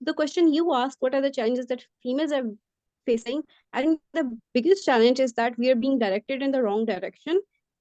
The question you asked, what are the challenges that females are facing? I think the biggest challenge is that we are being directed in the wrong direction.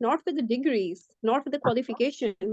not with the degrees, not with the qualification,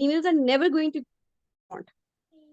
females are never going to want,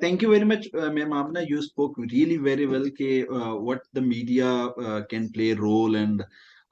Thank you very much, Ma'am Amna. You spoke really very well what the media can play a role and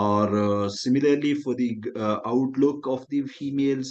Or similarly, for the outlook of the females,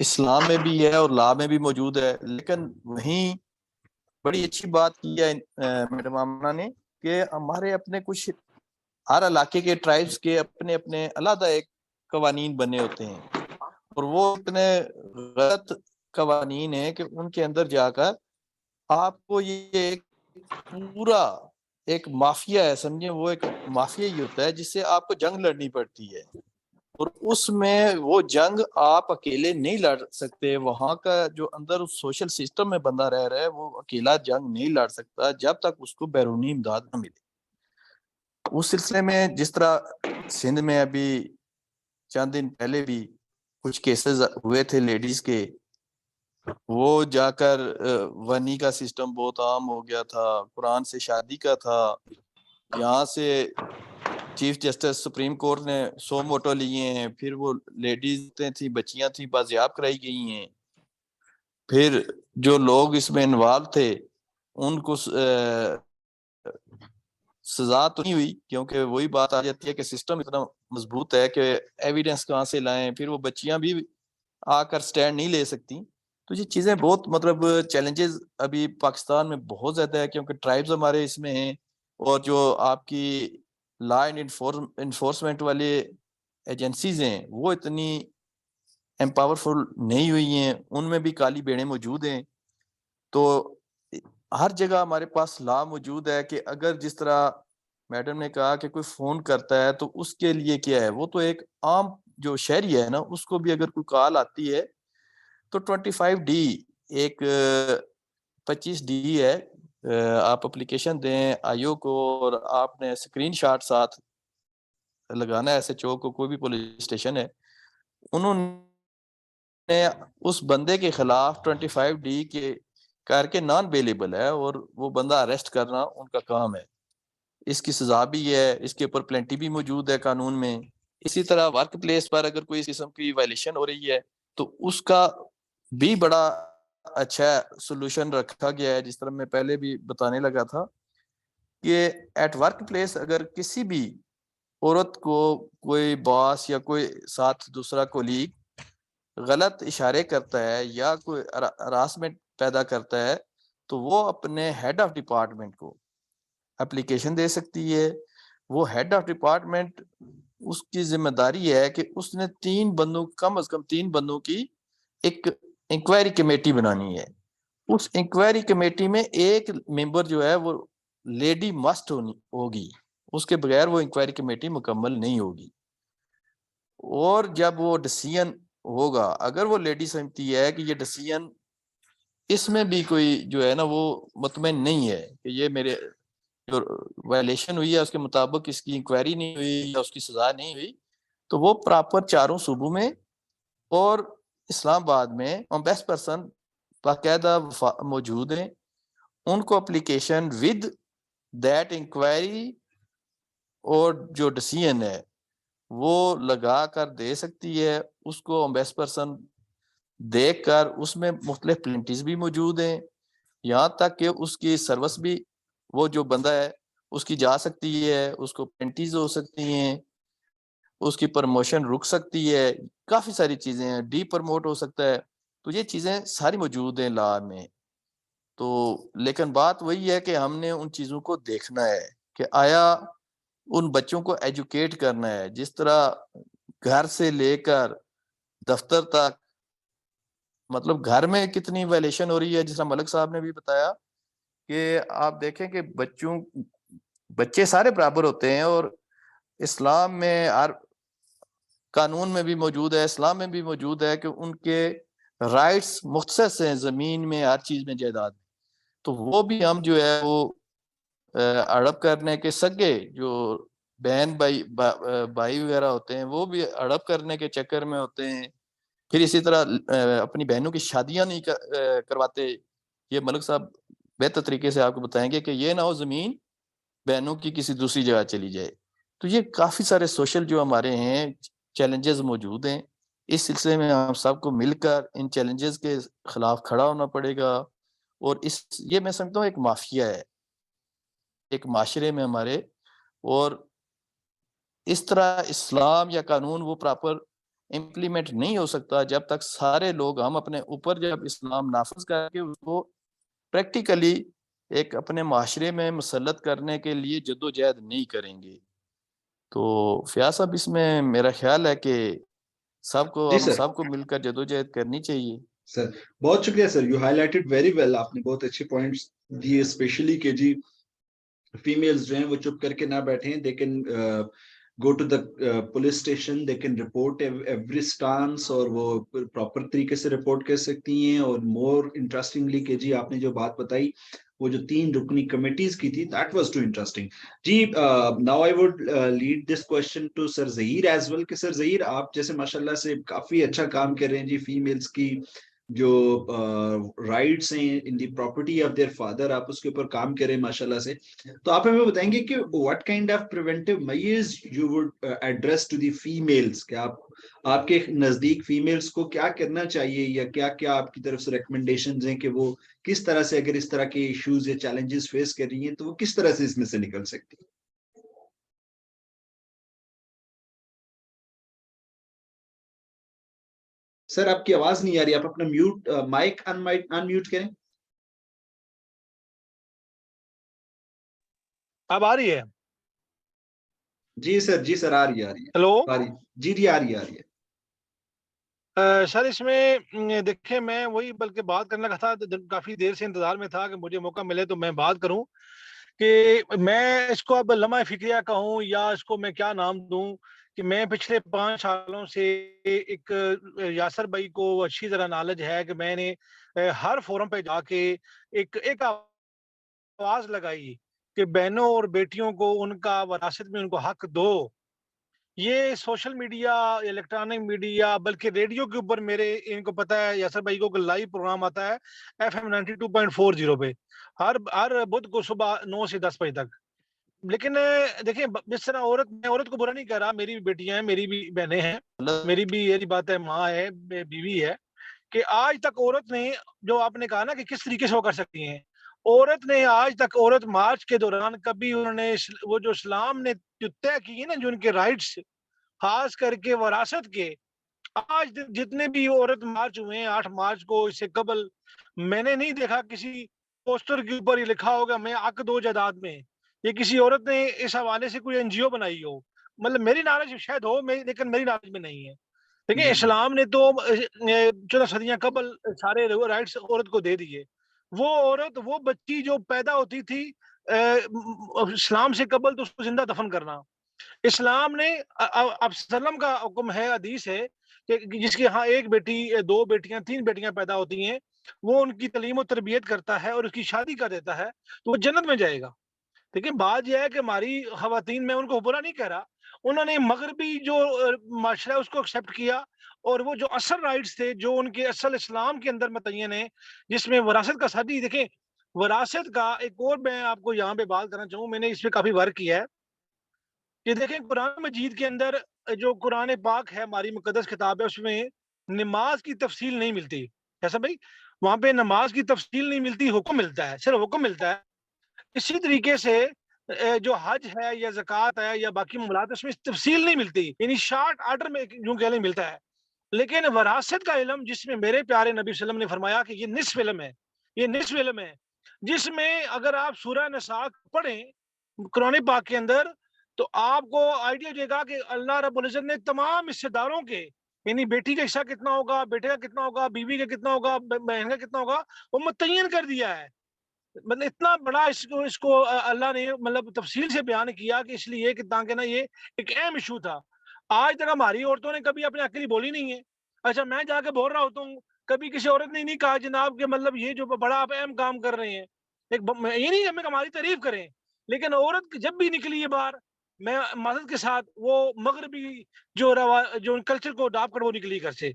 اسلام میں بھی ہے اور لا میں بھی موجود ہے. لیکن وہیں بڑی اچھی بات کی ہے میڈم آمنہ نے کہ ہمارے اپنے کچھ ہر علاقے کے ٹرائبس کے اپنے اپنے علیحدہ ایک قوانین بنے ہوتے ہیں, اور وہ اتنے غلط قوانین ہیں کہ ان کے اندر جا کر آپ کو یہ ایک پورا ایک مافیا ہے, سمجھیں وہ ایک مافیا ہی ہوتا ہے جس سے آپ کو جنگ لڑنی پڑتی ہے, اور اس میں وہ جنگ آپ اکیلے نہیں لڑ سکتے. وہاں کا جو اندر اس سوشل سسٹم میں بندہ رہ رہا ہے وہ اکیلا جنگ نہیں لڑ سکتا جب تک اس کو بیرونی امداد نہ ملے. اس سلسلے میں جس طرح سندھ میں ابھی چند دن پہلے بھی کچھ کیسز ہوئے تھے لیڈیز کے, وہ جا کر ونی کا سسٹم بہت عام ہو گیا تھا, قرآن سے شادی کا تھا, یہاں سے چیف جسٹس سپریم کورٹ نے 100 موٹو لیے ہیں, پھر وہ لیڈیز تھیں بچیاں تھیں بازیاب کرائی گئی ہیں. پھر جو لوگ اس میں انوالو تھے ان کو سزا تو نہیں ہوئی, کیونکہ وہی بات آ جاتی ہے کہ سسٹم اتنا مضبوط ہے کہ ایویڈنس کہاں سے لائیں, پھر وہ بچیاں بھی آ کر سٹینڈ نہیں لے سکتی. تو یہ چیزیں بہت مطلب چیلنجز ابھی پاکستان میں بہت زیادہ ہے, کیونکہ ٹرائبز ہمارے اس میں ہیں, اور جو آپ کی لا اینڈ انفورسمنٹ والے ایجنسیز ہیں وہ اتنی امپاورفل نہیں ہوئی ہیں, ان میں بھی کالی بیڑیں موجود ہیں. تو ہر جگہ ہمارے پاس لا موجود ہے کہ اگر جس طرح میڈم نے کہا کہ کوئی فون کرتا ہے تو اس کے لیے کیا ہے, وہ تو ایک عام جو شہری ہے نا اس کو بھی اگر کوئی کال آتی ہے تو 25D ایک 25D ہے, آپ اپلیکیشن دیں آئیو کو اور آپ نے اسکرین شاٹ ساتھ لگانا ہے ایس ایچ او کو, کوئی بھی پولیس اسٹیشن ہے, انہوں نے اس بندے کے خلاف 25D کے کر کے نان بیلیبل ہے, اور وہ بندہ اریسٹ کرنا ان کا کام ہے. اس کی سزا بھی ہے, اس کے اوپر پلینٹی بھی موجود ہے قانون میں. اسی طرح ورک پلیس پر اگر کوئی اس قسم کی وائلیشن ہو رہی ہے تو اس کا بھی بڑا اچھا سولوشن رکھا گیا ہے, جس طرح میں پہلے بھی بتانے لگا تھا کہ ایٹ ورک پلیس اگر کسی بھی عورت کو کوئی باس یا کوئی ساتھ دوسرا کولیگ غلط اشارے کرتا ہے یا کوئی ہراسمنٹ پیدا کرتا ہے تو وہ اپنے ہیڈ آف ڈپارٹمنٹ کو اپلیکیشن دے سکتی ہے. وہ ہیڈ آف ڈپارٹمنٹ اس کی ذمہ داری ہے کہ اس نے 3 بندوں کم از کم 3 بندوں کی ایک انکوائری کمیٹی بنانی ہے. اس انکوائری کمیٹی میں ایک ممبر جو ہے وہ لیڈی مسٹ ہوگی, اس کے بغیر وہ انکوائری کمیٹی مکمل نہیں ہوگی. اور جب وہ ڈیسیژن ہوگا اگر وہ لیڈی سمجھتی ہے کہ یہ ڈیسیژن اس میں بھی کوئی جو ہے نا وہ مطمئن نہیں ہے کہ یہ میرے جو وائلیشن ہوئی ہے اس کے مطابق اس کی انکوائری نہیں ہوئی یا اس کی سزا نہیں ہوئی, تو وہ پراپر 4 صوبوں میں اور اسلام آباد میں بیسٹ پرسن باقاعدہ موجود ہیں, ان کو اپلیکیشن ود دیٹ انکوائری اور جو ڈیسیژن ہے وہ لگا کر دے سکتی ہے. اس کو بیسٹ پرسن دیکھ کر اس میں مختلف پلینٹیز بھی موجود ہیں, یہاں تک کہ اس کی سروس بھی وہ جو بندہ ہے اس کی جا سکتی ہے, اس کو پلینٹیز ہو سکتی ہیں, اس کی پروموشن رک سکتی ہے, کافی ساری چیزیں ہیں, ڈی پروموٹ ہو سکتا ہے. تو یہ چیزیں ساری موجود ہیں لا میں. تو لیکن بات وہی ہے کہ ہم نے ان چیزوں کو دیکھنا ہے کہ آیا ان بچوں کو ایجوکیٹ کرنا ہے, جس طرح گھر سے لے کر دفتر تک, مطلب گھر میں کتنی وائلیشن ہو رہی ہے. جس طرح ملک صاحب نے بھی بتایا کہ آپ دیکھیں کہ بچے سارے برابر ہوتے ہیں, اور اسلام میں ہر قانون میں بھی موجود ہے, اسلام میں بھی موجود ہے کہ ان کے رائٹس مختص ہیں زمین میں, ہر چیز میں, جائیداد میں. تو وہ بھی ہم جو ہے وہ ہڑپ کرنے کے سگے جو بہن بھائی وغیرہ ہوتے ہیں وہ بھی ہڑپ کرنے کے چکر میں ہوتے ہیں. پھر اسی طرح اپنی بہنوں کی شادیاں نہیں کرواتے. یہ ملک صاحب بہتر طریقے سے آپ کو بتائیں گے کہ یہ نہ ہو زمین بہنوں کی کسی دوسری جگہ چلی جائے. تو یہ کافی سارے سوشل جو ہمارے ہیں چیلنجز موجود ہیں. اس سلسلے میں ہم سب کو مل کر ان چیلنجز کے خلاف کھڑا ہونا پڑے گا. اور یہ میں سمجھتا ہوں ایک مافیا ہے ایک معاشرے میں ہمارے, اور اس طرح اسلام یا قانون وہ پراپر امپلیمنٹ نہیں ہو سکتا جب تک سارے لوگ ہم اپنے اوپر جب اسلام نافذ کر کے اس کو پریکٹیکلی ایک اپنے معاشرے میں مسلط کرنے کے لیے جدوجہد نہیں کریں گے. تو فیاض صاحب اس میں میرا خیال ہے کہ جی ہم سر. سب کو مل کر جدوجہد کرنی چاہیے. سر بہت شکریہ sir, you highlighted very well, آپ نے بہت اچھے پوائنٹس دیے, اسپیشلی کہ جی فیمیلز جو ہیں وہ چپ کر کے نہ بیٹھیں, they can go to the police station, they can report every instance, اور وہ پراپر طریقے سے رپورٹ کر سکتی ہیں. اور مور انٹرسٹنگلی کہ جی آپ نے جو بات بتائی وہ جو 3 رکنی کمیٹیز کی تھی, دیٹ واز ٹو انٹرسٹنگ. جی now I would lead this question to sir Zaheer as well, کہ سر ظہیر آپ جیسے ماشاءاللہ سے کافی اچھا کام کر رہے ہیں جی, فیمیلز کی جو رائٹس ہیں in the property of their father, آپ اس کے اوپر کام کریں ماشاءاللہ سے. تو آپ ہمیں بتائیں گے کہ what kind of preventive measures you would address to the families, کہ آپ کے نزدیک فیمیلز کو کیا کرنا چاہیے, یا کیا کیا آپ کی طرف سے ریکمنڈیشنز ہیں کہ وہ کس طرح سے, اگر اس طرح کے ایشوز یا چیلنجز فیس کر رہی ہیں تو وہ کس طرح سے اس میں سے نکل سکتی ہیں؟ سر آپ کی آواز نہیں آ رہی, آپ اپنا مائک ان میوٹ کریں. اب آ رہی ہے؟ جی سر, جی سر, آ رہی ہے, ہیلو جی جی, آ رہی ہے. سر اس میں دیکھیں, میں وہی بلکہ بات کرنے کا تھا, کافی دیر سے انتظار میں تھا کہ مجھے موقع ملے تو میں بات کروں, کہ میں اس کو اب لمحہ فکریہ کہوں یا اس کو میں کیا نام دوں, کہ میں پچھلے 5 سالوں سے ایک یاسر بھائی کو اچھی طرح نالج ہے کہ میں نے ہر فورم پہ جا کے ایک آواز لگائی کہ بہنوں اور بیٹیوں کو ان کا وراثت میں ان کو حق دو. یہ سوشل میڈیا, الیکٹرانک میڈیا, بلکہ ریڈیو کے اوپر میرے ان کو پتا ہے یاسر بھائی کو لائیو پروگرام آتا ہے FM 92.40 پہ ہر بدھ کو صبح 9 سے 10 بجے تک. لیکن دیکھیں جس طرح میں عورت کو برا نہیں کہہ رہا, میری بھی بیٹیاں ہیں, میری بھی بہنیں ہیں, میری بھی یہ بات ہے, ماں ہے, بیوی ہے, کہ آج تک عورت نے, جو آپ نے کہا نا کہ کس طریقے سے وہ کر سکتی ہیں, عورت نے آج تک مارچ کے دوران کبھی انہوں نے وہ جو اسلام نے جو طے کی نا, جو ان کے رائٹس خاص کر کے وراثت کے, آج جتنے بھی عورت مارچ ہوئے ہیں 8 مارچ کو, اس سے قبل میں نے نہیں دیکھا کسی پوسٹر کے اوپر یہ لکھا ہوگا میں حق دو جائیداد میں, یہ کسی عورت نے اس حوالے سے کوئی NGO بنائی ہو. مطلب میری نالج شاید ہو, لیکن میری نالج میں نہیں ہے. دیکھیں اسلام نے تو 14 صدیاں قبل سارے رائٹس عورت کو دے دیے. وہ عورت, وہ بچی جو پیدا ہوتی تھی اسلام سے قبل, تو اس کو زندہ دفن کرنا. اسلام نے اب سلم کا حکم ہے, حدیث ہے کہ جس کی ہاں 1 بیٹی, 2 بیٹیاں, 3 بیٹیاں پیدا ہوتی ہیں, وہ ان کی تعلیم و تربیت کرتا ہے اور اس کی شادی کر دیتا ہے تو وہ جنت میں جائے گا. لیکن بات یہ ہے کہ ہماری خواتین, میں ان کو برا نہیں کہہ رہا, انہوں نے مغربی جو معاشرہ اس کو ایکسیپٹ کیا, اور وہ جو اصل رائٹس تھے جو ان کے اصل اسلام کے اندر متعین ہیں, جس میں وراثت کا شادی. دیکھیں وراثت کا ایک اور میں آپ کو یہاں پہ بات کرنا چاہوں, میں نے اس پہ کافی ورک کیا ہے, کہ دیکھیں قرآن مجید کے اندر جو قرآن پاک ہے, ہماری مقدس کتاب ہے, اس میں نماز کی تفصیل نہیں ملتی. ایسا بھائی وہاں پہ نماز کی تفصیل نہیں ملتی, حکم ملتا ہے, صرف حکم ملتا ہے. اسی طریقے سے جو حج ہے یا زکوٰۃ ہے یا باقی معاملات, اس میں تفصیل نہیں ملتی, یعنی شارٹ آرڈر میں یوں کہہ لیں ملتا ہے. لیکن وراثت کا علم, جس میں میرے پیارے نبی صلی اللہ علیہ وسلم نے فرمایا کہ یہ نصف علم ہے, یہ نصف علم ہے, جس میں اگر آپ سورہ نساء پڑھیں قرآن پاک کے اندر, تو آپ کو آئیڈیا دے گا کہ اللہ رب العزت نے تمام حصے داروں کے, یعنی بیٹی کا حصہ کتنا ہوگا, بیٹے کا کتنا ہوگا, بیوی کا کتنا ہوگا, بہن کا کتنا ہوگا, وہ متعین کر دیا ہے. مطلب اتنا بڑا اس کو اللہ نے مطلب تفصیل سے بیان کیا, کہ اس لیے کہ تاکہ نا یہ ایک اہم ایشو تھا. آج تک ہماری عورتوں نے کبھی اپنے حق کے لیے بولی نہیں ہے. اچھا میں جا کے بول رہا ہوتا ہوں, کبھی کسی عورت نے نہیں کہا جناب کہ مطلب یہ جو بڑا آپ اہم کام کر رہے ہیں, یہ نہیں ہمیں ہماری تعریف کریں, لیکن عورت جب بھی نکلی ہے باہر, میں معذرت کے ساتھ, وہ مغربی جو کلچر کو اڈاپٹ کر وہ نکلی گھر سے.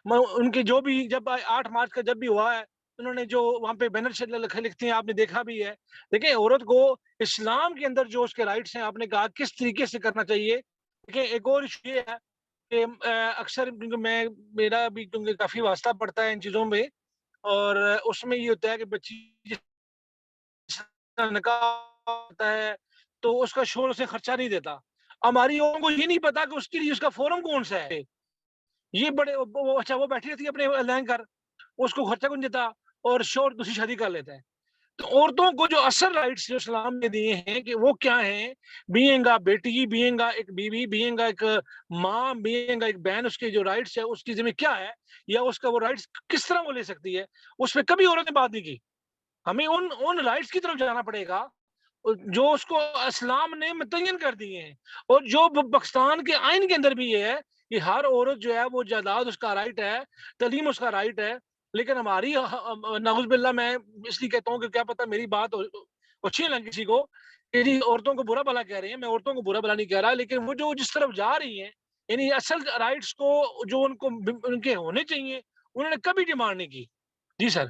ان کے جو بھی جب 8 مارچ کا جب بھی ہوا ہے, انہوں نے جو وہاں پہ بینر لکھتے ہیں, آپ نے دیکھا بھی ہے. دیکھیں عورت کو اسلام کے اندر جو اس کے رائٹس ہیں, آپ نے کہا کس طریقے سے کرنا چاہیے. دیکھیں ایک اور ایشو یہ ہے کہ اکثر میرا بھی کیونکہ کافی واسطہ پڑتا ہے ان چیزوں میں, اور اس میں یہ ہوتا ہے کہ بچی نکاح ہوتا ہے تو اس کا شوہر اسے خرچہ نہیں دیتا. ہماری عورتوں کو یہ نہیں پتا کہ اس کے لیے اس کا فورم کون سا ہے. یہ بڑے اچھا وہ بیٹھی رہتی ہے اپنے لہنگ کر, اس کو خرچہ کون دیتا, اور شور دوسری شادی کر لیتا ہے. تو عورتوں کو جو اصل رائٹس جو اسلام نے دیے ہیں کہ وہ کیا ہیں, بینگ اے بیٹی, بینگ اے ایک بیوی, بینگ اے ایک ماں, بینگ اے ایک بہن, اس کے جو رائٹس ہے اس کی ذمہ کیا ہے, یا اس کا وہ رائٹس کس طرح وہ لے سکتی ہے, اس پہ کبھی عورت نے بات نہیں کی. ہمیں ان رائٹس کی طرف جانا پڑے گا جو اس کو اسلام نے متعین کر دیے ہیں, اور جو پاکستان کے آئین کے اندر بھی یہ ہے کہ ہر عورت جو ہے وہ جائیداد اس کا رائٹ ہے, تعلیم اس کا رائٹ ہے. لیکن ہماری نعوذ باللہ, میں اس لیے کہتا ہوں کہ کیا پتہ میری بات اچھی لگے کسی کو کہ جی عورتوں کو برا بھلا کہہ رہے ہیں, میں عورتوں کو برا بھلا نہیں کہہ رہا, لیکن وہ جو جس طرف جا رہی ہیں یعنی اصل رائٹس کو جو ان کے ہونے چاہیے انہوں نے کبھی ڈیمانڈ نہیں کی. جی سر.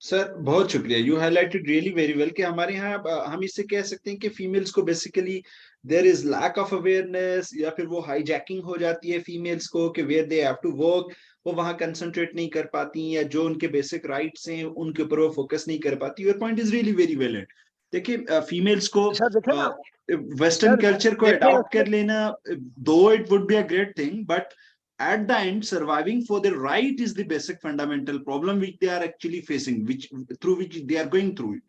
سر بہت شکریہ, you highlighted really very well کہ ہمارے یہاں ہم اس سے کہہ سکتے ہیں کہ فیمیلز کو basically there is lack of awareness, یا پھر وہ ہائی جیکنگ ہو جاتی ہے فیمیلز کو کہ where they have to work, وہ وہاں کنسنٹریٹ نہیں کر پاتی, یا جو ان کے بیسک رائٹس ہیں ان کے اوپر وہ فوکس نہیں کر پاتی. Your point is really very valid. دیکھیے فیمیلز کو سر دیکھیں نا, ویسٹرن کلچر کو دیکھیں اڈاپٹ کر لینا, though it would be a great thing, but at the end surviving for their right is the basic fundamental problem which they are actually facing, through which they are going through it.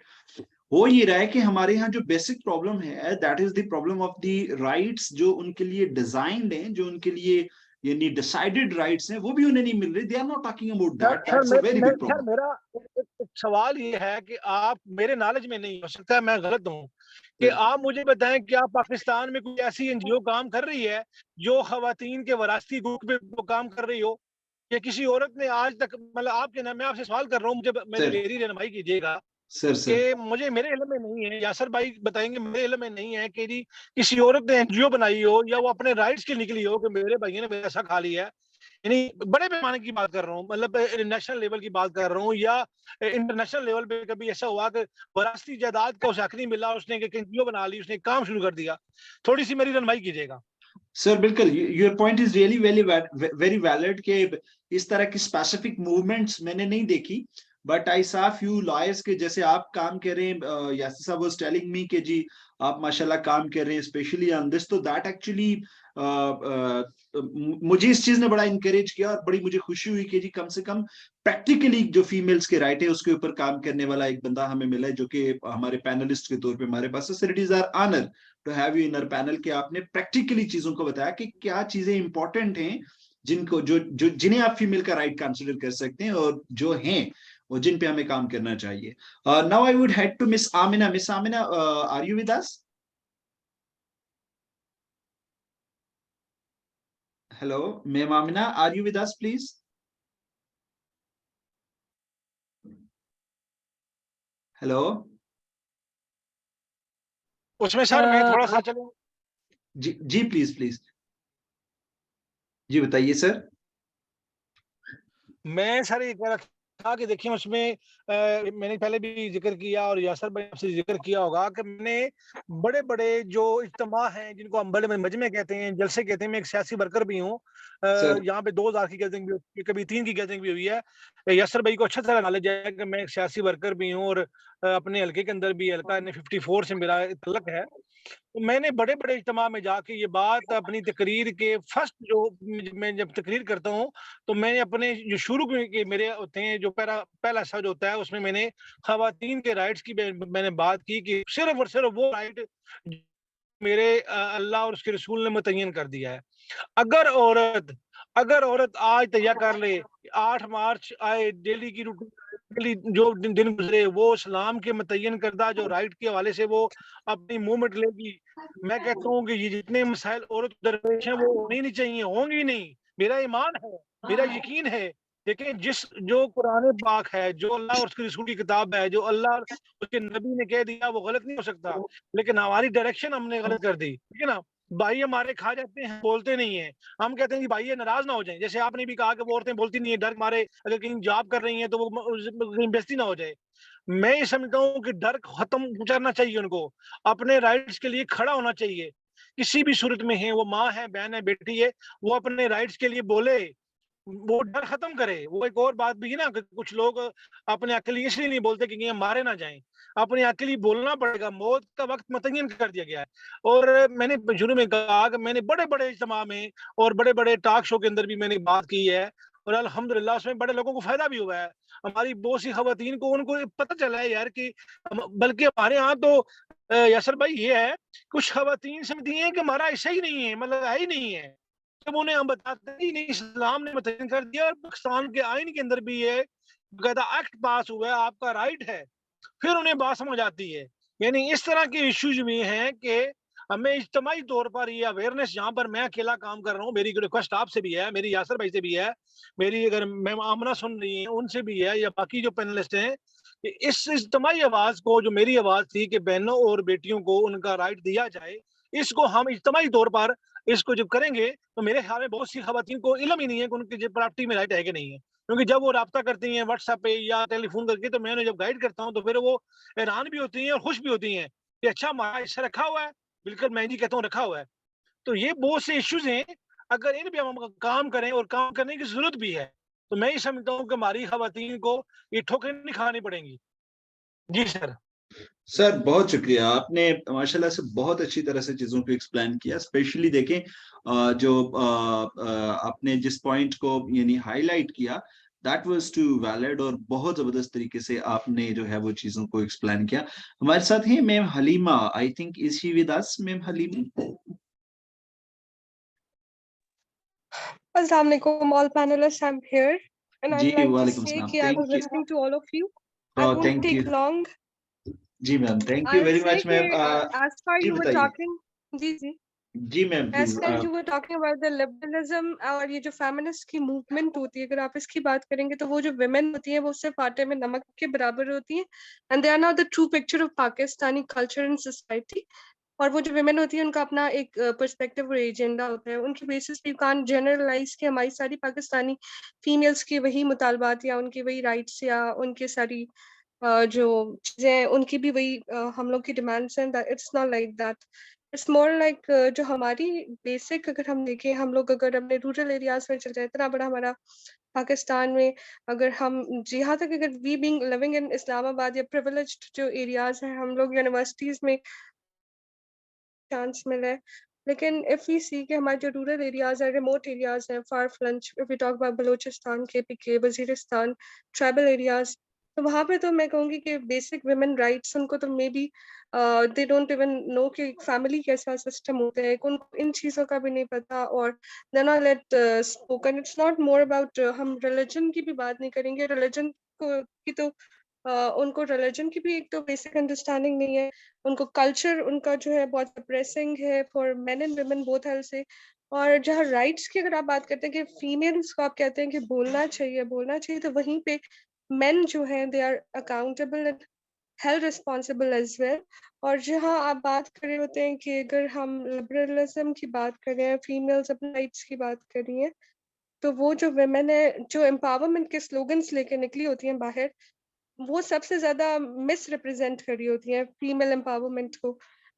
ہو یہ رہا ہے کہ ہمارے ہاں جو basic problem ہے that is the problem of the rights جو ان کے لیے ڈیزائنڈ ہیں, جو ان کے لیے یعنی ڈیسائیڈڈ رائٹس ہیں, وہ بھی انہیں نہیں مل رہے. they are not talking about that. Sir That's a very big problem. میرا سوال یہ ہے کہ آپ میرے نالج میں نہیں, ہو سکتا ہے میں غلط ہوں, کہ آپ مجھے بتائیں کہ آپ پاکستان میں کوئی ایسی این جی او کام کر رہی ہے جو خواتین کے وراثتی حقوق پہ کام کر رہی ہو, یا کسی عورت نے آج تک, مطلب آپ کے نام, میں آپ سے سوال کر رہا ہوں, مجھے میری رہنمائی کیجیے گا سر کہ مجھے میرے علم میں نہیں ہے, یاسر بھائی بتائیں گے, میرے علم میں نہیں ہے کہ جی کسی عورت نے این جی او بنائی ہو یا وہ اپنے رائٹس کی نکلی ہو کہ میرے بھائی نے ایسا کھا لیا ہے, یعنی بڑے پیمانے کی بات کر رہا ہوں, مطلب نیشنل لیول کی بات کر رہا ہوں, یا انٹرنیشنل لیول پہ کبھی ایسا ہوا کہ وراثتی جائیداد کا اسے حق نہیں ملا, اس نے ایک این جی او بنا لی, اس نے کام شروع کر دیا. تھوڑی سی میری رہنمائی کیجیے گا. سر بالکل, your point is really very valid کہ اس طرح کی اسپیسیفک موومنٹس میں نے نہیں دیکھی, بٹ آئی سا فیو لائرس کے جیسے آپ کام کر رہے ہیں. یاسر صاحب واز ٹیلنگ می کہ جی آپ ماشاءاللہ کام کر رہے ہیں اسپیشلی آن دس, تو دیٹ ایکچولی مجھے اس چیز نے بڑا انکریج کیا, اور بڑی مجھے خوشی ہوئی کہ جی کم سے کم پریکٹیکلی جو فیمیلز کے رائٹ ہے اس کے اوپر کام کرنے والا ایک بندہ ہمیں ملا ہے, جو کہ ہمارے پینلسٹ کے طور پہ ہمارے پاس ہے. Sir it is our honour to have you in our panel کہ آپ نے پریکٹیکلی چیزوں کو بتایا کہ کیا چیزیں امپورٹنٹ ہیں جن کو جنہیں آپ فیمیل کا رائٹ کنسیڈر کر سکتے ہیں, اور جو ہیں وہ جن پہ ہمیں کام کرنا چاہیے. Now I would head to miss Amna. Miss Amna, are you with us? Hello ma'am Amna, are you with us please? Hello اس میں سر میں تھوڑا سا چلوں, جی پلیز پلیز, جی بتائیے سر. میں سر یہ کہہ رہا تھا کہ دیکھیں اس میں میں نے پہلے بھی ذکر کیا اور یاسر بھائی سے ذکر کیا ہوگا کہ میں نے بڑے بڑے جو اجتماع ہیں جن کو ہم بڑے بڑے مجمع کہتے ہیں, جلسے کہتے ہیں, میں ایک سیاسی ورکر بھی ہوں, یہاں پہ 2000 کی گیدرنگ بھی ہوئی, کبھی 3 کی گیدرنگ بھی ہوئی ہے. یاسر بھائی کو اچھا طرح نالج ہے کہ میں ایک سیاسی ورکر بھی ہوں, اور اپنے حلقے کے اندر بھی حلقہ 54 سے میرا تعلق ہے. تو میں نے بڑے بڑے اجتماع میں جا کے یہ بات اپنی تقریر کے فرسٹ جو میں جب تقریر کرتا ہوں تو میں نے اپنے جو شروع کے میرے ہوتے ہیں جو پہلا سا جو ہوتا ہے اس میں نے خواتین کے رائٹس کی میں نے بات کی کہ صرف اور صرف وہ رائٹ میرے اللہ اور اس کے رسول نے متعین کر دیا ہے. اگر عورت آج تیار کر لے 8 مارچ آئے, ڈیلی کی روٹین جو دن گزرے وہ اسلام کے متعین کردہ جو رائٹ کے حوالے سے وہ اپنی موومنٹ لے گی, میں کہتا ہوں کہ یہ جتنے مسائل عورت درپیش ہیں وہ ہونی نہیں چاہیے, ہوں گی نہیں. میرا ایمان ہے, میرا یقین ہے. دیکھیں جو قرآن پاک ہے, جو اللہ اور اس کے رسول کی کتاب ہے, جو اللہ اس کے نبی نے کہہ دیا وہ غلط نہیں ہو سکتا, لیکن ہماری ڈائریکشن ہم نے غلط کر دی. ٹھیک ہے نا, بھائی ہمارے کھا جاتے ہیں, بولتے نہیں ہیں. ہم کہتے ہیں کہ بھائی یہ ناراض نہ ہو جائیں, جیسے آپ نے بھی کہا کہ وہ عورتیں بولتی نہیں ہیں ڈر مارے, اگر کہیں جاب کر رہی ہیں تو وہ کہیں بےزتی نہ ہو جائے. میں یہ سمجھتا ہوں کہ ڈر ختم کرنا چاہیے, ان کو اپنے رائٹس کے لیے کھڑا ہونا چاہیے. کسی بھی صورت میں ہے, وہ ماں ہے, بہن ہے, بیٹی ہے, وہ اپنے رائٹس کے لیے بولے. وہ ڈر ختم کرے. وہ ایک اور بات بھی ہے نا کہ کچھ لوگ اپنے عقلی اس لیے نہیں بولتے کہ یہ مارے نہ جائیں. اپنی عقلی بولنا پڑے گا. موت کا وقت متعین کر دیا گیا ہے. اور میں نے شروع میں کہا کہ میں نے بڑے بڑے اجتماع میں اور بڑے بڑے ٹاک شو کے اندر بھی میں نے بات کی ہے, اور الحمدللہ اس میں بڑے لوگوں کو فائدہ بھی ہوا ہے. ہماری بہت سی خواتین کو ان کو پتہ چلا ہے یار کہ بلکہ ہمارے ہاں تو یاسر بھائی یہ ہے کچھ خواتین سمجھتی ہیں کہ ہمارا ایسا ہی نہیں ہے, مطلب ہے ہی نہیں ہے. جب انہیں ہم بتاتے ہیں نہیں اسلام نے متعین کر دیا, اور پاکستان کے آئین کے اندر بھی یہ باقاعدہ ایکٹ پاس ہوا ہے, آپ کا رائٹ ہے, پھر انہیں بات سمجھ آتی ہے. یعنی اس طرح کے ایشوز بھی ہیں کہ ہمیں اجتماعی طور پر یہ اویئرنیس, جہاں پر میں اکیلا کام کر رہا ہوں, میری ریکویسٹ آپ سے بھی ہے, میری یاسر بھائی سے بھی ہے, میری اگر میم آمنہ سن رہی ہیں ان سے بھی ہے, یا باقی جو پینلسٹ ہیں, کہ اس اجتماعی آواز کو, جو میری آواز تھی کہ بہنوں اور بیٹیوں کو ان کا رائٹ دیا جائے, اس کو ہم اجتماعی طور پر اس کو جب کریں گے تو میرے خیال میں بہت سی خواتین کو علم ہی نہیں ہے کہ ان کی پراپرٹی میں رائٹ ہے کہ نہیں ہے. کیونکہ جب وہ رابطہ کرتی ہیں واٹس ایپ پہ یا ٹیلی فون کر کے, تو میں انہیں جب گائیڈ کرتا ہوں تو پھر وہ حیران بھی ہوتی ہیں اور خوش بھی ہوتی ہیں کہ اچھا ہمارا حصہ رکھا ہوا ہے. بالکل میں جی کہتا ہوں رکھا ہوا ہے. تو یہ بہت سے ایشوز ہیں, اگر ان پہ ہم کام کریں, اور کام کرنے کی ضرورت بھی ہے, تو میں یہ سمجھتا ہوں کہ ہماری خواتین کو یہ ٹھوکریں نہیں کھانی پڑیں گی. جی سر. سر بہت شکریہ, آپ نے ماشاءاللہ سے بہت اچھی طرح سے چیزوں کو ایکسپلین کیا. اسپیشلی دیکھیں جو آپ نے جس پوائنٹ کو یعنی ہائی لائٹ کیا, دیٹ واز ٹو ویلڈ, اور بہت زبردست طریقے سے آپ نے جو ہے وہ چیزوں کو ایکسپلین کیا. ہمارے ساتھ ہیں ma'am Halima, I think is he with us, ma'am Halima. Assalamu alaikum, all panelists. I'm here, and جی I'd like to وعلیکم say السلام, that I was thank you. listening to all of you. I won't thank you. take long. جی ma'am, thank you I'll very say much ma'am. that as far جی you were بتائیے. talking, ji, جی ma'am as please. far you were talking about the liberalism اور یہ جو feminist کی movement ہوتی ہے, اگر آپ اس کی بات کریں گے تو وہ جو women ہوتی ہیں وہ صرف آٹے میں نمک کے برابر ہوتی ہیں, and they are not the true picture of Pakistani culture and society. اور وہ جو ویمن ہوتی ہیں ان کا اپنا ایک پرسپیکٹیو اور ایجنڈا ہوتا ہے. ان کی بیسس پہ یو کان جنرلائز کہ ہماری ساری پاکستانی فیمیلس کے وہی مطالبات یا ان کے وہی رائٹس یا ان کے ساری جو چیزیں ان کی بھی وہی ہم لوگ کی ڈیمانڈس ہیں. It's not like that. It's more like جو ہماری بیسک اگر ہم دیکھیں, ہم لوگ اگر اپنے رورل ایریاز میں چل جائیں, اتنا بڑا ہمارا پاکستان میں, اگر ہم جہاں تک اگر وی بینگ لیونگ ان اسلام آباد یا پریویلیجڈ جو ایریاز ہیں, ہم لوگ یونیورسٹیز میں چانس ملے, لیکن اف وی سی کہ ہمارے جو رورل ایریاز ہیں, ریموٹ ایریاز ہیں, far flung, if we talk about Balochistan, K P کے, وزیرستان, ٹرائبل ایریاز, تو وہاں پہ تو میں کہوں گی کہ بیسک ویمن رائٹس ان کو تو maybe they don't even know کہ فیملی کیسا سسٹم ہوتا ہے, ان کو ان چیزوں کا بھی نہیں پتا. اور then are let spoken. It's not more about, ہم ریلیجن کی بھی بات نہیں کریں گے, ریلیجن کی تو ان کو ریلیجن کی بھی ایک تو بیسک انڈرسٹینڈنگ نہیں ہے, ان کو کلچر ان کا جو ہے بہت اپریسنگ ہے for men and women both ہیل سے. اور جہاں رائٹس کی اگر آپ بات کرتے ہیں کہ فیمیلس کو آپ کہتے ہیں کہ بولنا چاہیے, تو وہیں پہ مین جو ہیں they are accountable and held responsible as well. اور جہاں آپ بات کر رہے ہوتے ہیں کہ اگر ہم لبرلزم کی بات کر رہے ہیں, فیمیلز اپنے رائٹس کی بات کر رہی ہیں, تو وہ جو ویمن ہے جو امپاورمنٹ کے سلوگنس لے کے نکلی ہوتی ہیں باہر, وہ سب سے زیادہ مس ریپرزینٹ کر رہی ہوتی ہیں فیمیل امپاورمنٹ کو,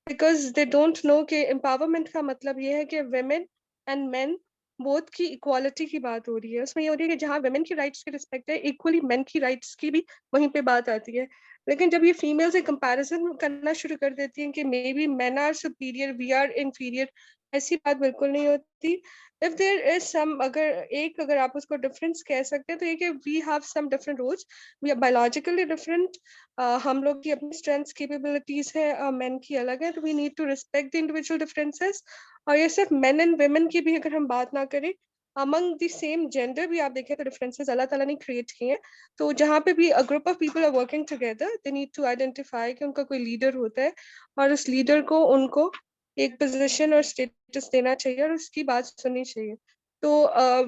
بیکاز دے ڈونٹ نو کہ امپاورمنٹ کا مطلب یہ ہے کہ ویمن اینڈ مین بوتھ کی اکوالٹی کی بات ہو رہی ہے. اس میں یہ ہو رہی ہے کہ جہاں ویمن کی رائٹس کی رسپیکٹ ہے, ایکولی مین کی رائٹس کی بھی وہیں پہ بات آتی ہے. لیکن جب یہ فیمیل سے کمپیریزن کرنا شروع کر دیتی ہیں کہ maybe men are superior, we are inferior, ایسی بات بالکل نہیں ہوتی. اف دیر از سم, اگر آپ اس کو ڈفرینس کہہ سکتے ہیں تو یہ کہ we have some different roles, we are biologically different, ہم لوگ کی اپنی اسٹرینتھس کیپیبلٹیز ہے, مین کی الگ ہے, تو we need to respect the individual differences. اور یہ صرف مین اینڈ ویمن کی بھی اگر ہم بات نہ کریں, امنگ دی سیم جینڈر بھی آپ دیکھیں تو ڈفرینسز اللہ تعالیٰ نے کریٹ کیے ہیں. تو جہاں پہ بھی group of people are working together, they need to identify کہ ان کا کوئی لیڈر ہوتا ہے, اور اس لیڈر کو ان کو ایک پوزیشن اور اسٹیٹس دینا چاہیے اور اس کی بات سننی چاہیے. تو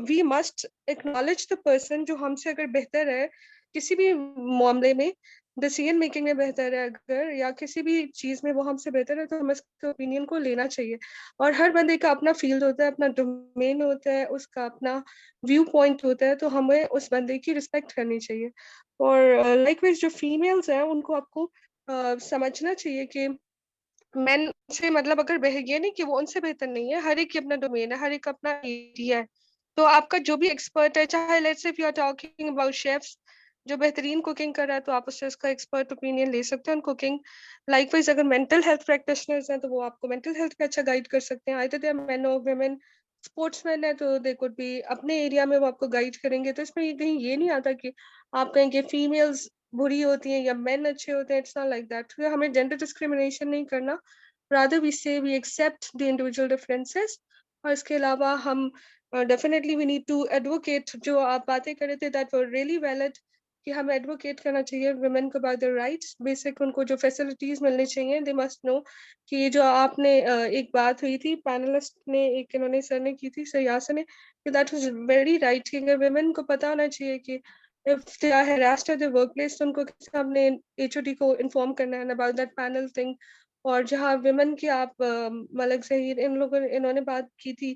we must acknowledge the person جو ہم سے اگر بہتر ہے کسی بھی معاملے میں, ڈیسیژن میکنگ میں بہتر ہے اگر, یا کسی بھی چیز میں وہ ہم سے بہتر ہے, تو ہمیں اس کے اوپینین کو لینا چاہیے. اور ہر بندے کا اپنا فیلڈ ہوتا ہے, اپنا ڈومین ہوتا ہے, اس کا اپنا ویو پوائنٹ ہوتا ہے, تو ہمیں اس بندے کی رسپیکٹ کرنی چاہیے. اور لائک وائز جو فیمیلز ہیں ان کو آپ کو سمجھنا چاہیے کہ مین سے مطلب اگر یہ نہیں کہ وہ ان سے بہتر نہیں ہے, ہر ایک کی اپنا ڈومین ہے, ہر ایک کا اپنا ایریا ہے. تو آپ کا جو بھی ایکسپرٹ ہے, چاہے let's say if you are talking about chefs جو بہترین کوکنگ کر رہا ہے تو آپ اس سے اس کا ایکسپرٹ اوپینین لے سکتے ہیں کوکنگ. لائک وائز اگر مینٹل ہیلتھ پریکٹیشنرز ہیں تو وہ آپ کو مینٹل ہیلتھ پہ اچھا گائڈ کر سکتے ہیں. آئدر دے آر مین اور ویمن. اسپورٹس مین ہے تو دے کوڈ بھی اپنے ایریا میں وہ آپ کو گائڈ کریں گے. تو اس میں یہ کہیں یہ نہیں آتا کہ آپ کہیں کہ فیمیلز بری ہوتی ہیں یا مین اچھے ہوتے ہیں. It's not like that. ہمیں جینڈر ڈسکریمنیشن نہیں کرنا. rather we say we accept the individual differences. اور اس کے علاوہ ہم definitely we need to advocate جو آپ باتیں کر رہے تھے that were really valid کہ ہمیں ایڈوکیٹ کرنا چاہیے women کو about their rights. بیسک ان کو جو فیسلٹیز ملنی چاہیے they must know کہ یہ جو آپ نے ایک بات ہوئی تھی پینلسٹ نے ایک انہوں نے سر نے کی تھی سیاسہ نے کہ that was very right کہ اگر women کو پتا ہونا چاہیے کہ if they are harassed at their workplace تو ان کو کس ہم نے HOD کو انفارم کرنا ہے about that panel thing. اور جہاں ویمن کی آپ ملک ظہیر انہوں نے بات کی تھی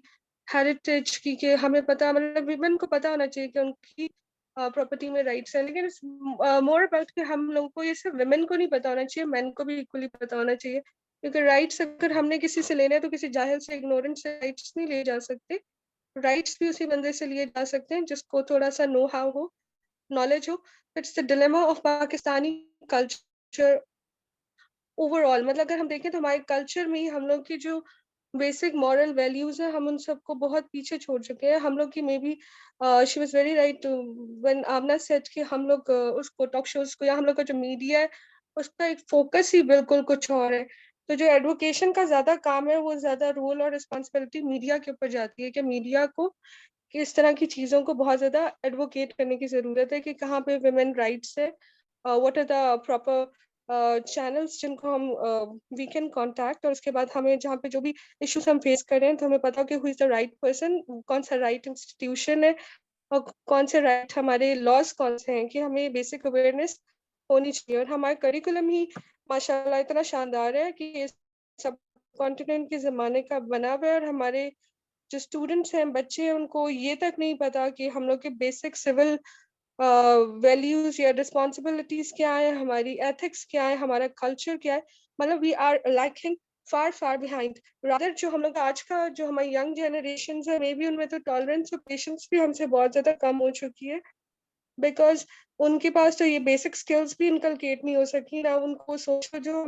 ہیریٹیج کی کہ ہمیں پتا مطلب ویمن کو پتا ہونا چاہیے کہ ان کی پراپرٹی میں رائٹس ہیں. لیکن مور اباؤٹ کہ ہم لوگوں کو یہ صرف ویمن کو نہیں پتا ہونا چاہیے مین کو بھی ایکولی پتا ہونا چاہیے. کیونکہ رائٹس اگر ہم نے کسی سے لینے ہیں تو کسی جاہل سے اگنورنٹ سے رائٹس نہیں لیے جا سکتے. رائٹس بھی اسی بندے سے لیے جا سکتے ہیں جس کو تھوڑا سا نو ہاؤ ہو نالج ہو. It's the dilemma of Pakistani culture overall. مطلب اگر ہم دیکھیں تو ہمارے کلچر میں ہی ہم لوگ کی جو بیسک مورل ویلیوز ہیں ہم ان سب کو بہت پیچھے چھوڑ چکے ہیں. ہم لوگ کی maybe she was very right when Amna said کہ ہم لوگ اس کو ٹاک شوز کو یا ہم لوگ کا جو میڈیا ہے اس کا ایک فوکس ہی بالکل کچھ اور ہے. تو جو ایڈوکیشن کا زیادہ کام ہے وہ زیادہ رول اور رسپانسبلٹی میڈیا کے اوپر جاتی ہے کہ میڈیا کو کہ اس طرح کی چیزوں کو بہت زیادہ ایڈوکیٹ کرنے کی ضرورت ہے کہ کہاں پہ ویمن رائٹس ہے what are the proper channels جن کو ہم وی کین کانٹیکٹ. اور اس کے بعد ہمیں جہاں پہ جو بھی ایشوز ہم فیس کر رہے ہیں تو ہمیں پتا کہ ہو از دا رائٹ پرسن کون سا رائٹ انسٹیٹیوشن ہے اور کون سے رائٹ ہمارے لاس کون سے ہیں کہ ہمیں بیسک اویئرنیس ہونی چاہیے. اور ہمارا کریکولم ہی ماشاء اللہ اتنا شاندار ہے کہ یہ سب کانٹیننٹ کے زمانے کا بنا ہوا ہے. اور ہمارے جو اسٹوڈنٹس ہیں بچے ہیں ان کو یہ تک نہیں پتا کہ ہم لوگ کے بیسک سول ویلیوز یا رسپانسبلٹیز کیا ہے ہماری ایتھکس کیا ہے ہمارا کلچر کیا ہے. مطلب we are lacking far behind. Rather جو ہم لوگ آج کا جو ہماری ینگ جنریشنز ہے مے بی ان میں تو ٹالرنس اور پیشنس بھی ہم سے بہت زیادہ کم ہو چکی ہے بیکاز ان کے پاس تو یہ بیسک اسکلس بھی انکلکیٹ نہیں ہو سکی نا. ان کو سوچو جو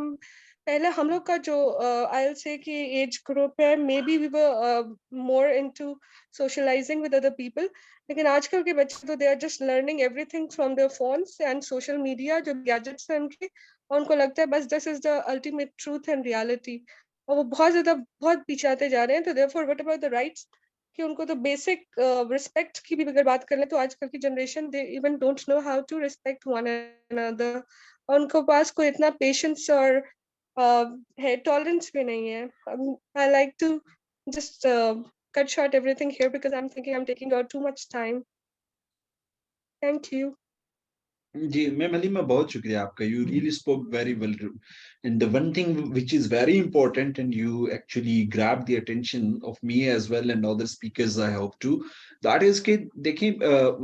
پہلے ہم لوگ کا جو آئی ول سے کہ ایج گروپ ہے maybe we were more into socializing with other people. لیکن آج کل کے بچے تو they are just learning everything from their phones and social media جو گیجٹس ہیں ان کے اور ان کو لگتا ہے بس this is the ultimate truth and reality. اور وہ بہت زیادہ بہت پیچھے آتے جا رہے ہیں. تو دیئرفور وٹ اباؤٹ دا رائٹس کہ ان کو تو بیسک رسپیکٹ کی بھی اگر بات کر لیں تو آج کل کی generation they even don't know how to respect one another. اور ان کو پاس کوئی اتنا پیشنس اور ہے ٹالرنس بھی نہیں ہے. I like to just cut short everything here because I'm thinking I'm taking out too much time. Thank you. جی میم حلیمہ بہت شکریہ آپ کا. You really spoke very well and the one thing which is very important and you actually grabbed the attention of me as well and other speakers I hope too, that is کہ دیکھیں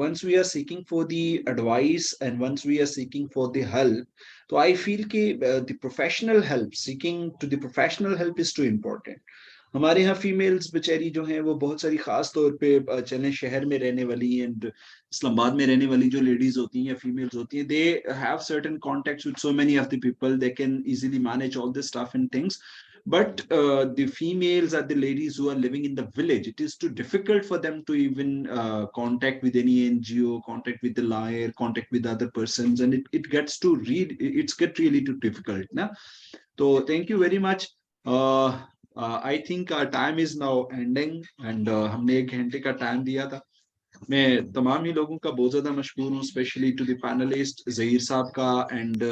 once we are seeking for the advice and once we are seeking for the help تو I feel کہ the professional help, seeking to the professional help is too important. ہمارے یہاں females بیچاری جو ہیں وہ بہت ساری خاص طور پہ چلیں شہر میں رہنے والی اینڈ اسلام آباد میں رہنے والی جو لیڈیز ہوتی ہیں یا فیمیلز ہوتی ہیں they have certain contacts with so many of the people, they can easily manage all this stuff and things. But the females or the ladies who are living in the village, it is too difficult for them to even contact with any NGO, contact with the lawyer, contact with other persons, and it gets to read, it's get really too difficult. Na? So thank you very much. I think our time is now ending and ہم نے 1 گھنٹے کا time دیا تھا. میں تمام ہی لوگوں کا بہت زیادہ مشکور ہوں, specially to the panelist Zaheer sahab کا اینڈ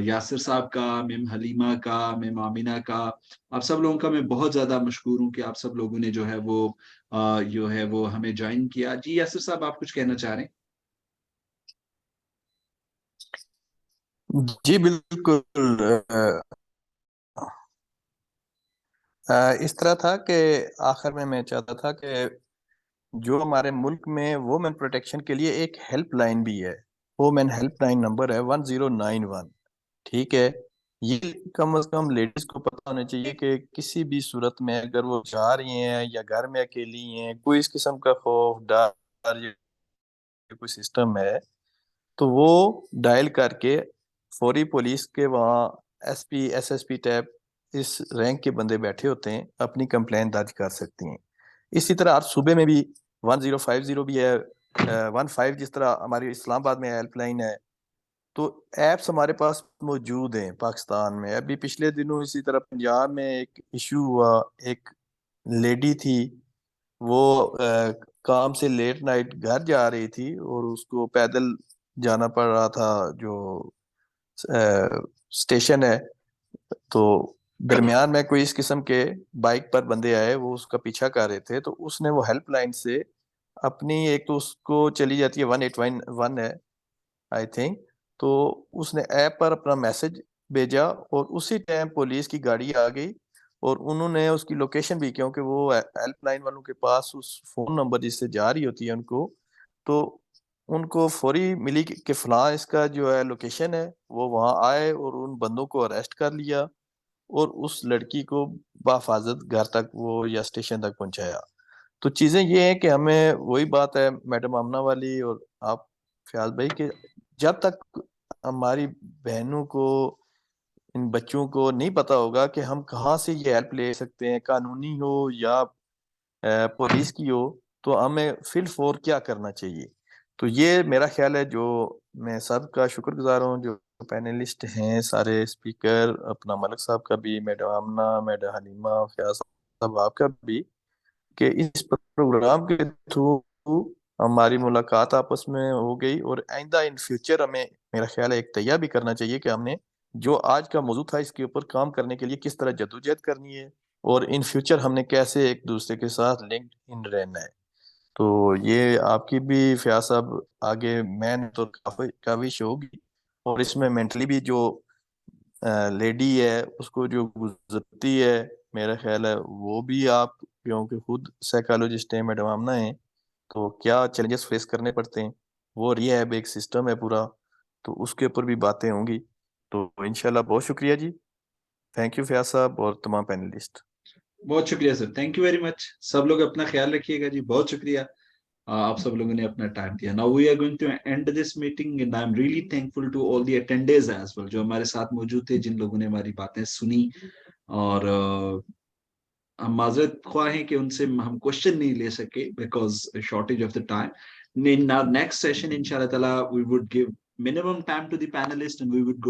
یاسر صاحب کا, میم حلیمہ کا, میم آمینہ کا. آپ سب لوگوں کا میں بہت زیادہ مشکور ہوں کہ آپ سب لوگوں نے جو ہے وہ ہمیں جوائن کیا. جی یاسر صاحب آپ کچھ کہنا چاہ رہے ہیں؟ جی بالکل. اس طرح تھا کہ آخر میں چاہتا تھا کہ جو ہمارے ملک میں وومن پروٹیکشن کے لیے ایک ہیلپ لائن بھی ہے, وومن ہیلپ لائن نمبر ہے 1091. ٹھیک ہے, یہ کم از کم لیڈیز کو پتہ ہونا چاہیے کہ کسی بھی صورت میں اگر وہ جا رہی ہیں یا گھر میں اکیلی ہیں، کوئی اس قسم کا خوف ڈر یا کوئی سسٹم ہے تو وہ ڈائل کر کے فوری پولیس کے وہاں S P S S P type اس رینک کے بندے بیٹھے ہوتے ہیں، اپنی کمپلین درج کر سکتی ہیں. اسی طرح ہر صوبے میں بھی 1050 بھی ہے، 15 جس طرح ہماری اسلام آباد میں ہیلپ لائن ہے. تو ایپس ہمارے پاس موجود ہیں پاکستان میں. ابھی پچھلے دنوں اسی طرح پنجاب میں ایک ایشو ہوا، ایک لیڈی تھی وہ کام سے لیٹ نائٹ گھر جا رہی تھی اور اس کو پیدل جانا پڑ رہا تھا جو اسٹیشن ہے. تو درمیان میں کوئی اس قسم کے بائک پر بندے آئے، وہ اس کا پیچھا کر رہے تھے. تو اس نے وہ ہیلپ لائن سے اپنی ایک تو اس کو چلی جاتی ہے 1811 ہے آئی تھنک، تو اس نے ایپ پر اپنا میسج بھیجا اور اسی ٹائم پولیس کی گاڑی آ گئی اور انہوں نے اس کی لوکیشن بھی، کیونکہ وہ ہیلپ لائن والوں کے پاس اس فون نمبر جس سے جا رہی ہوتی ہے ان کو، تو ان کو فوری ملی کہ فلاں اس کا جو ہے لوکیشن ہے. وہ وہاں آئے اور ان بندوں کو اریسٹ کر لیا اور اس لڑکی کو بحفاظت گھر تک وہ یا اسٹیشن تک پہنچایا. تو چیزیں یہ ہیں کہ ہمیں وہی بات ہے میڈم آمنہ والی اور آپ فیاض بھائی، کہ جب تک ہماری بہنوں کو، ان بچوں کو نہیں پتا ہوگا کہ ہم کہاں سے یہ ہیلپ لے سکتے ہیں، قانونی ہو یا پولیس کی ہو، تو ہمیں فی الفور کیا کرنا چاہیے. تو یہ میرا خیال ہے. جو میں سب کا شکر گزار ہوں جو پینلسٹ ہیں سارے اسپیکر، اپنا ملک صاحب کا بھی، میڈم آمنہ، میڈم حلیمہ، فیاض صاحب آپ کا بھی، کہ اس پروگرام کے تھرو ہماری ملاقات آپس میں ہو گئی. اور آئندہ ان فیوچر ہمیں میرا خیال ہے ایک تیار بھی کرنا چاہیے کہ ہم نے جو آج کا موضوع تھا اس کے اوپر کام کرنے کے لیے کس طرح جدوجہد کرنی ہے اور ان فیوچر ہم نے کیسے ایک دوسرے کے ساتھ لنکڈ ان رہنا ہے. تو یہ آپ کی بھی فیاض صاحب آگے مین تو کاوش ہوگی، اور اس میں مینٹلی بھی جو لیڈی ہے اس کو جو گزرتی ہے میرا خیال ہے وہ بھی آپ، کیونکہ خود سائیکالوجسٹ ہیں میڈم آمنہ ہیں، تو کیا چیلنجز فیس کرنے پڑتے ہیں، وہ ریہیب ایک سسٹم ہے پورا، تو اس کے اوپر بھی باتیں ہوں گی. تو انشاءاللہ بہت شکریہ جی. تھینک یو فیاض صاحب اور تمام پینلسٹ. بہت شکریہ سر، تھینک یو ویری مچ. سب لوگ اپنا خیال رکھیے گا جی. بہت شکریہ آپ سب لوگوں نے اپنا ٹائم دیا. Now we are going to end this meeting and I am really thankful to all the attendees as well, جو ہمارے ساتھ موجود تھے، جن لوگوں نے ہماری باتیں سنی. اور ہم معذرت خواہ ہیں کہ ان سے ہم کوشچن نہیں لے سکے because shortage of the time. In our next session, inshallah ta'ala, we would give minimum time to the panelists and we would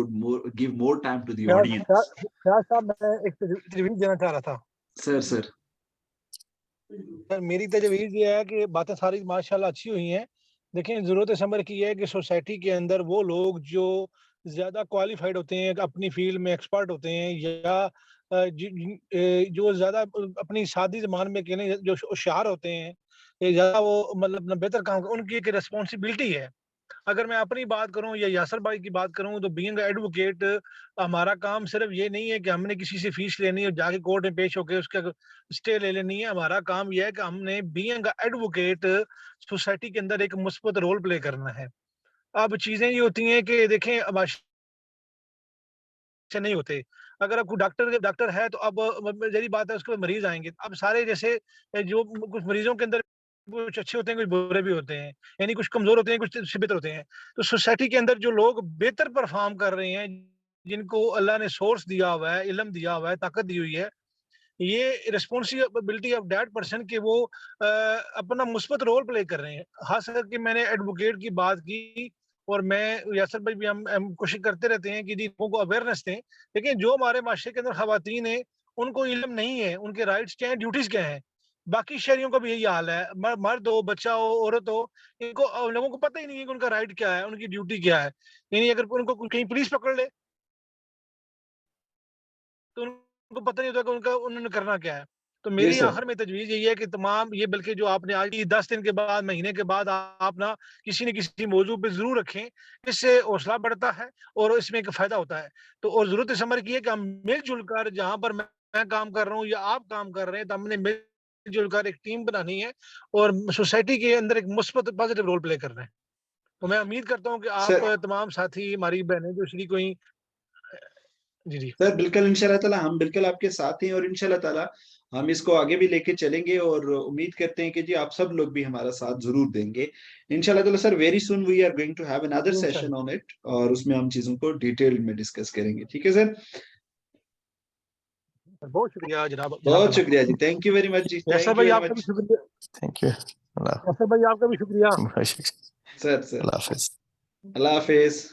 give more time to the audience. Fayaz sahab میں ایک تجویز دینا چاہ رہا تھا. سر میری تجویز یہ ہے کہ باتیں ساری ماشاءاللہ اچھی ہوئی ہیں. دیکھیں ضرورت اس امر کی ہے کہ سوسائٹی کے اندر وہ لوگ جو زیادہ کوالیفائڈ ہوتے ہیں، اپنی فیلڈ میں ایکسپرٹ ہوتے ہیں، یا جو زیادہ اپنی سادی زبان میں کہنے جو ہوشیار ہوتے ہیں، زیادہ وہ مطلب بہتر کام، ان کی ایک ریسپانسبلٹی ہے. اگر میں اپنی بات کروں یا یاسر بھائی کی بات کروں تو بینگ ایڈوکیٹ ہمارا کام صرف یہ نہیں ہے کہ ہم نے کسی سے فیس لینی اور جا کے کورٹ میں پیش ہو کے اس کا اسٹے لے لینی ہے. ہمارا کام یہ ہے کہ ہم نے بینگ ایڈوکیٹ سوسائٹی کے اندر ایک مثبت رول پلے کرنا ہے. اب چیزیں یہ ہوتی ہیں کہ دیکھیں اب نہیں ہوتے. اگر اب کوئی ڈاکٹر ہے تو اب ذہنی بات ہے اس کے مریض آئیں گے. اب سارے جیسے جو کچھ مریضوں کے اندر کچھ اچھے ہوتے ہیں، کچھ برے بھی ہوتے ہیں، یعنی کچھ کمزور ہوتے ہیں، کچھ بہتر ہوتے ہیں. تو سوسائٹی کے اندر جو لوگ بہتر پرفارم کر رہے ہیں، جن کو اللہ نے سورس دیا ہوا ہے، علم دیا ہوا ہے، طاقت دی ہوئی ہے، یہ ریسپانسبلٹی آف دیٹ پرسن کہ وہ اپنا مثبت رول پلے کر رہے ہیں. خاص کر کے میں نے ایڈوکیٹ کی بات کی، اور میں یاسر بھائی بھی ہم کوشش کرتے رہتے ہیں کہ لوگوں کو اویئرنیس دیں. لیکن جو ہمارے معاشرے کے اندر خواتین ہیں ان کو علم نہیں ہے، ان کے رائٹس کیا ہیں، ڈیوٹیز کیا ہیں. باقی شہریوں کا بھی یہی حال ہے، مرد ہو، بچہ ہو، عورت ہو، ان کو لوگوں کو پتہ ہی نہیں ہے کہ ان کا رائٹ کیا ہے، ان کی ڈیوٹی کیا ہے. یعنی اگر ان کو کہیں پولیس پکڑ لے تو ان کو پتہ نہیں ہوتا کہ انہوں نے کرنا کیا ہے. تو میری آخر میں تجویز یہی ہے کہ تمام یہ، بلکہ جو آپ نے آج 10 دن کے بعد، مہینے کے بعد آپ نہ کسی موضوع پہ ضرور رکھیں. اس سے حوصلہ بڑھتا ہے اور اس میں ایک فائدہ ہوتا ہے. تو اور ضرورت اس عمر کی ہے کہ ہم مل جل کر، جہاں پر میں کام کر رہا ہوں یا آپ کام کر رہے ہیں، تو ہم نے مل جل کر ایک ٹیم بنانی ہے اور سوسائٹی کے اندر ایک مثبت پازیٹیو رول پلے کرنا ہے. تو میں امید کرتا ہوں کہ آپ تمام ساتھی، ہماری بہنیں جو شریک ہوئیں، جی جی سر بالکل انشاءاللہ تعالی ہم بالکل آپ کے ساتھ ہیں، اور انشاءاللہ تعالی ہم اس کو آگے بھی لے کے چلیں گے، اور امید کرتے ہیں کہ جی آپ سب لوگ بھی ہمارا ساتھ ضرور دیں گے انشاءاللہ تعالی. Sir very soon we are going to have another session on it, اور اس میں ہم چیزوں کو ڈیٹیل میں ڈسکس کریں گے. ٹھیک ہے سر، بہت شکریہ جناب. بہت شکریہ جی، تھینک یو ویری مچ جی، یاسر تھینک یو بھائی ویری آپ کا بھی مچ. شکریہ. Thank you. اللہ یاسر بھائی آپ کا بھی شکریہ. سر اللہ حافظ. اللہ حافظ.